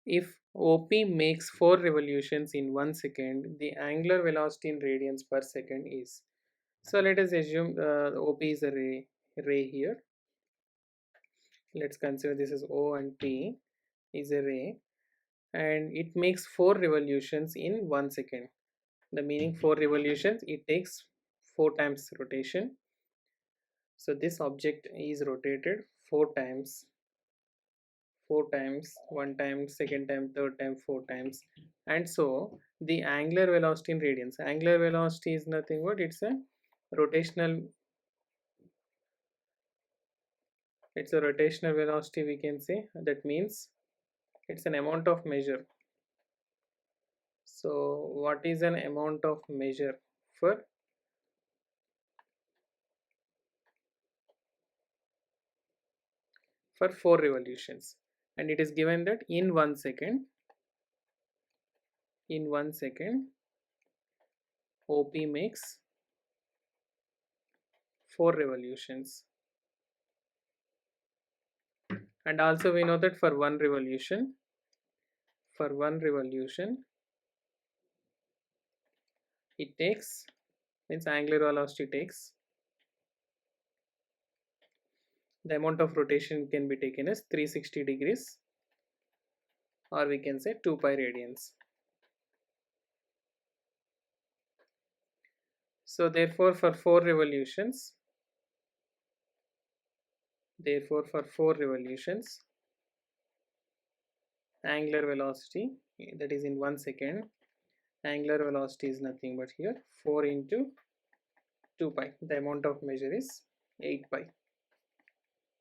If OP makes 4 revolutions in 1 second, the angular velocity in radians per second is. So let us assume OP is a ray here. Let's consider this as O and P is a ray, and it makes 4 revolutions in 1 second. The meaning 4 revolutions, it takes 4 times rotation. So this object is rotated 4 times, 4 times, 1 time, second time, third time, 4 times, and so the angular velocity in radians. Angular velocity is nothing but it's a rotational, velocity, we can say. That means it's an amount of measure. So what is an amount of measure for 4 revolutions? And it is given that in 1 second, OP makes 4 revolutions. And also we know that for one revolution, it takes, means angular velocity takes, the amount of rotation can be taken as 360 degrees, or we can say 2 pi radians. So therefore for 4 revolutions, angular velocity, that is in 1 second, angular velocity is nothing but here 4 into 2 pi. The amount of measure is 8 pi.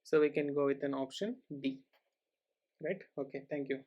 So we can go with an option D, right? Okay, thank you.